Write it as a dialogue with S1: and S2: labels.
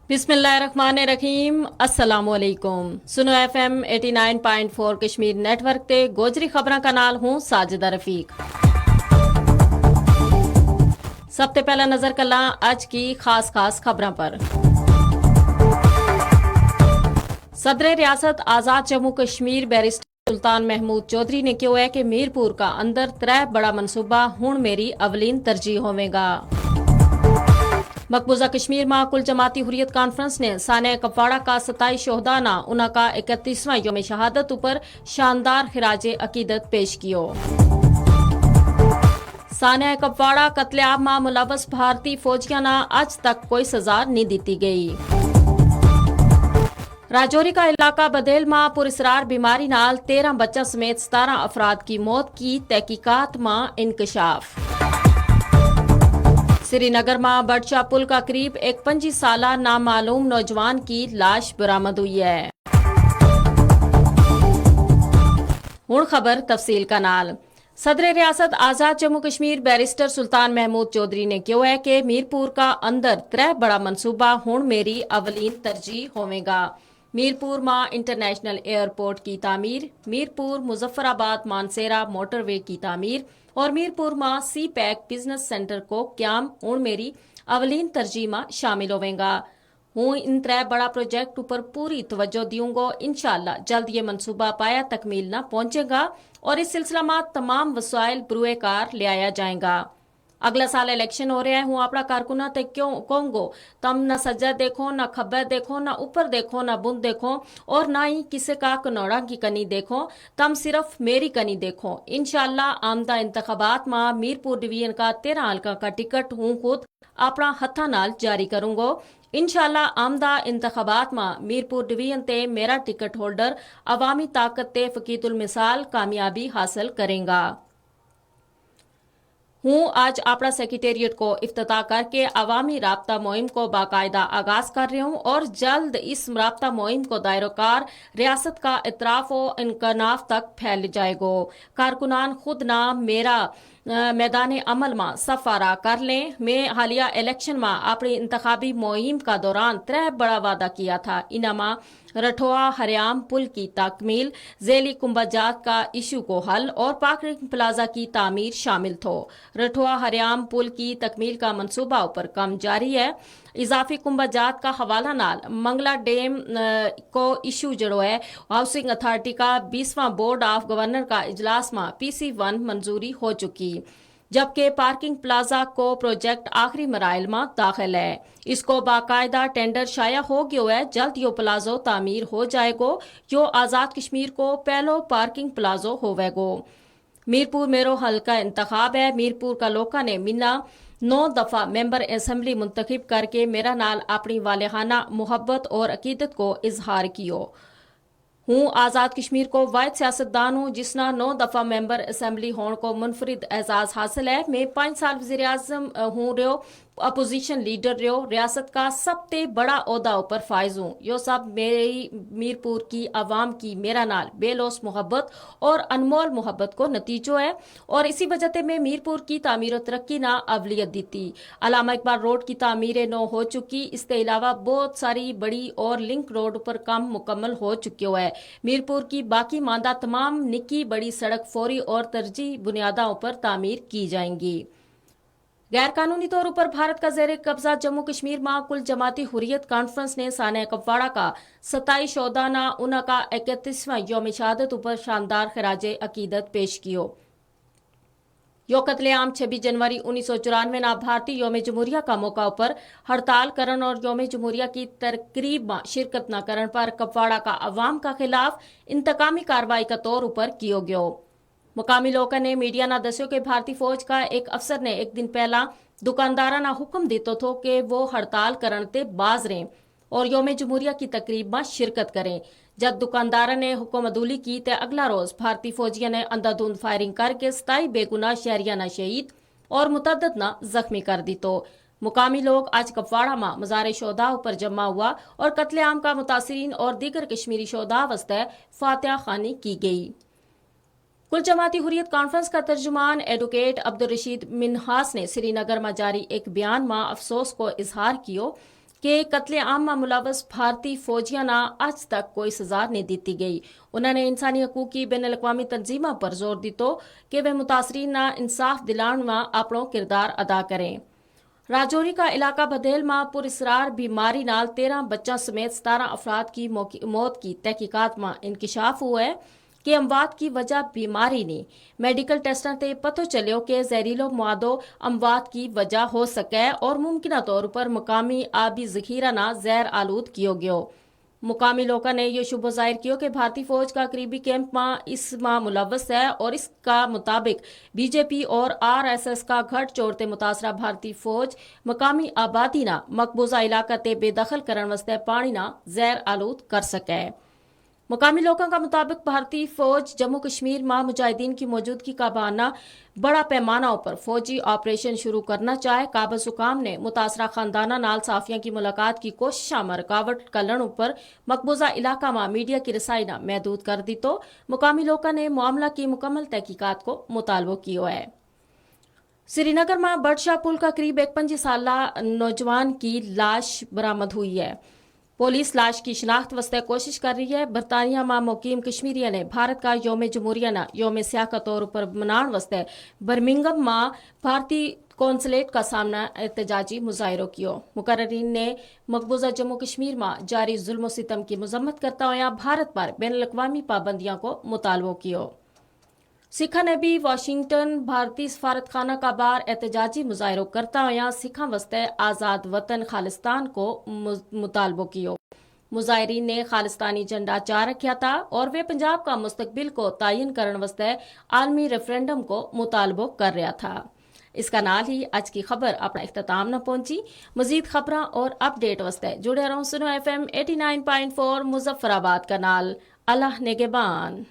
S1: बिस्मिल्लाहिर्रहमानिर्रहीम अस्सलाम वालेकुम। सुनो FM 89.4 कश्मीर नेटवर्क ते गोजरी खबरां का नाल हूं साजिदा रफीक। सब ते पहला नजर कला अज की खास खबरां पर। सदर रियासत आज़ाद जम्मू कश्मीर बैरिस्टर सुल्तान महमूद चौधरी ने कहा है कि मीरपुर का अंदर 3 बड़ा मनसूबा हुण मेरी अवलीन तरजीह होवेगा। मकबूजा कश्मीर में कुल जमाती हुरियत कॉन्फ्रेंस ने सानिया कपवाड़ा का 27 शोहदा उना का 31वां योम शहादत ऊपर शानदार खिराज अकीदत पेश कियो। सानिया कपवाड़ा कत्लेआम में मुलवस भारतीय फौजियां ना आज तक कोई सजा नहीं दी गई। राजौरी का इलाका बदेल में पुरस्रार बीमारी नाल 13 बच्चों समेत 17 अफराद की मौत की तहकीकात में इंकशाफ। श्रीनगर में बड़शाह पुल का करीब एक 25 साला नामालूम नौजवान की लाश बरामद हुई है। हुण खबर तफसील का नाल। सदर रियासत आज़ाद जम्मू कश्मीर बैरिस्टर सुल्तान महमूद चौधरी ने कहा है कि मीरपुर का अंदर 3 बड़ा मनसूबा हुण मेरी अवलीन तरजीह होवेगा। मीरपुर में इंटरनेशनल एयरपोर्ट की तामीर, मीरपुर मुजफ्फराबाद मानसेरा मोटरवे की तामीर और मीरपुर में सी पैक बिजनेस सेंटर को क्याम हुण मेरी अवलीन तरजीह में शामिल होवेगा। हूँ इन 3 बड़ा प्रोजेक्ट ऊपर पूरी तवज्जो दूंगा। इंशाअल्लाह जल्द ये मनसूबा पाया तकमील न पहुंचेगा और इस सिलसिला में तमाम वसाइल ब्रुए कार ले आया जाएगा। अगला साल इलेक्शन हो रहा है। हूँ अपना कारकुना ते क्यों कहूंगो तम न सज्जा देखो, न खब्बे देखो, न ऊपर देखो, न बुंद देखो और ना ही किसी का कनौड़ा की कनी देखो, तम सिर्फ मेरी कनी देखो। इंशाअल्लाह आमदा इंतखाबात में मीरपुर डिवीजन का 13 हल्का का टिकट हूँ खुद अपना हथा नाल जारी करूंगो। इंशाअल्लाह आमदा इंतखाबात में मीरपुर डिवीजन ते मेरा टिकट होल्डर अवामी ताकत ते फकीतुल मिसाल कामयाबी हासिल करेगा। हूँ आज अपना सेक्रेटेरिएट को इफ्तिताह करके अवामी राब्ता मुहिम को बाकायदा आगाज कर रही हूँ और जल्द इस राब्ता मुहिम को दायरोकार रियासत का इतराफ और इनकनाफ तक फैल जाएगा। कारकुनान खुद ना मेरा मैदान अमल में सफारा कर लें। मैं हालिया इलेक्शन में अपनी इंतखाबी मुहिम का दौरान 3 बड़ा वादा किया था। इनमा रठोआ हरियाम पुल की तकमील, जेली कुंभाजात का इशू को हल और पार्किंग प्लाजा की तामीर शामिल थो। रठोआ हरियाम पुल की तकमील का मंसूबा ऊपर काम जारी है। इजाफी कुंभाजात का हवाला नाल मंगला डैम को इशू जड़ो है। हाउसिंग अथॉरिटी का 20वां बोर्ड ऑफ गवर्नर का इजलास में PC1 मंजूरी हो चुकी, जबकि पार्किंग प्लाजा को प्रोजेक्ट आखिरी मराइल में दाखिल है। इसको बाकायदा टेंडर शाया हो गयो है। जल्द यो प्लाजो तामीर हो जाएगो। यो आज़ाद कश्मीर को पहलो पार्किंग प्लाजो होवेगो। मीरपुर मेरो हल्का इंतखाब है। मीरपुर का लोका ने मिना 9 दफा मेंबर असेंबली मुंतखब करके मेरा नाल अपनी वालेहाना मुहब्बत और अकीदत को इजहार कियो। हूँ आज़ाद कश्मीर को वाहिद सियासतदान हूँ जिसना 9 दफा मेंबर असेंबली होने को मुनफरिद एजाज हासिल है। मैं 5 साल वज़ीर आज़म हूँ रहो, अपोजिशन लीडर रहो, रियासत का सबसे बड़ा ओहदा ऊपर फायज हूँ। यो सब मेरी मीरपुर की आवाम की मेरा नाल बेलोस मोहब्बत और अनमोल मोहब्बत को नतीजो है और इसी वजह से मैं मीरपुर की तामीर और तरक्की ना अवलियत दी थी। अलामा इकबाल रोड की तामीर नो हो चुकी। इसके अलावा बहुत सारी बड़ी और लिंक रोड पर काम मुकम्मल हो चुकी है। मीरपुर की बाकी मांदा तमाम निकी बड़ी सड़क फौरी और तरजीह बुनियादों पर तामीर की जाएंगी। गैर कानूनी तौर पर भारत का जेर कब्जा जम्मू कश्मीर में कुल जमाती हुरियत कॉन्फ्रेंस ने सानिया कपवाड़ा का 27 शोहदा उना का 31वां योम शहादत ऊपर शानदार खिराज अकीदत पेश कियो। यो कत्लेआम 26 जनवरी 1994 ना भारतीय योम जमहूरिया का मौका पर हड़ताल करन और योम जमहूरिया की तकरीब में शिरकत न करन पर कपवाड़ा का अवाम का खिलाफ इंतकामी कार्रवाई का तौर पर कियो गयो। मुकामी लोगों ने मीडिया ना दस्यो कि भारतीय फौज का एक अफसर ने एक दिन पहला दुकानदारा ना हुक्म दितो थो कि वो हड़ताल करन ते बाज रहें और योम जमहूरिया की तकरीब में शिरकत करें। जब दुकानदारा ने हुक्म अदूली की तो अगला रोज भारतीय फौजियों ने अंधाधुंध फायरिंग करके 27 बेगुनाह शहरिया ना शहीद और मुतअद्दिद ना जख्मी कर दी। तो मुकामी लोग आज कपवाड़ा में मज़ार शोहदा पर जमा हुआ और कत्लेआम का मुतासिरीन और दीगर कश्मीरी शोहदा वस्ते फातिहा खानी की गई। कुल जमाती हुरियत कॉन्फ्रेंस का तर्जुमान एडवोकेट अब्दुल रशीद मिन्हास ने श्रीनगर में जारी एक बयान में अफसोस को इजहार कियो کہ قتل عام میں ملوث بھارتی فوجیاں نہ اج تک کوئی سزا نہیں دیتی گئی. انہوں نے انسانی حقوق کی بین الاقوامی تنظیموں پر زور دیتو کہ وہ متاثرین نہ انصاف دلان میں اپنا کردار ادا کریں. راجوری کا علاقہ بدیل میں پر اسرار بیماری نال 13 بچوں سمیت 17 افراد کی موت کی تحقیقات میں انکشاف ہوا ہے کہ اموات کی وجہ بیماری نہیں. میڈیکل ٹیسٹوں تے پتہ چلیو کہ زہریلو موادو اموات کی وجہ ہو سکے اور ممکنہ طور پر مقامی آبی ذخیرہ نہ زہر آلود کیو گیو. مقامی لوگوں نے یہ شبہ ظاہر کیا کہ بھارتی فوج کا قریبی کیمپ میں اس میں ملوث ہے اور اس کا مطابق بی جے پی اور RSS کا گھٹ چوڑتے متاثرہ بھارتی فوج مقامی آبادی نہ مقبوضہ علاقہ تے بے دخل کرن واسطے پانی نہ زہر آلود کر سکے. مقامی لوگوں کا مطابق بھارتی فوج جموں کشمیر میں مجاہدین کی موجودگی کا بہانہ بڑا پیمانہ پر فوجی آپریشن شروع کرنا چاہے. قابض حکام نے متاثرہ خاندانہ نال صحافیوں کی ملاقات کی کوششاں میں رکاوٹ کلن پر مقبوضہ علاقہ میں میڈیا کی رسائی نہ محدود کر دی تو مقامی لوگوں نے معاملہ کی مکمل تحقیقات کو مطالبہ کیا ہے. سری نگر میں بڑشاہ پل کا قریب 51 سالہ نوجوان کی لاش برآمد ہوئی ہے. پولیس لاش کی شناخت واسطے کوشش کر رہی ہے. برطانیہ میں مقیم کشمیریوں نے بھارت کا یوم جمہوریہ نہ یوم سیاہ کے طور پر منانے واسطے برمنگم میں بھارتی قونصلیٹ کا سامنا احتجاجی مظاہروں کیو. مقررین نے مقبوضہ جموں کشمیر میں جاری ظلم و ستم کی مذمت کرتا ہوا بھارت پر بین الاقوامی پابندیاں کو مطالبہ کیو. سکھوں نے بھی واشنگٹن بھارتی سفارت خانہ کا باہر احتجاجی مظاہروں کرتا ہوا سکھوں واسطے آزاد وطن خالستان کو مطالبہ کیو. مظاہرین نے خالستانی جھنڈا چاہ رکھا تھا اور وہ پنجاب کا مستقبل کو تعین کرنے واسطے عالمی ریفرینڈم کو مطالبہ کر رہا تھا. اس کا نال ہی آج کی خبر اپنا اختتام نہ پہنچی. مزید خبراں اور اپ ڈیٹ واسطے جڑے رہو سنو FM 89.4 مظفر آباد کا نال. اللہ نگہبان.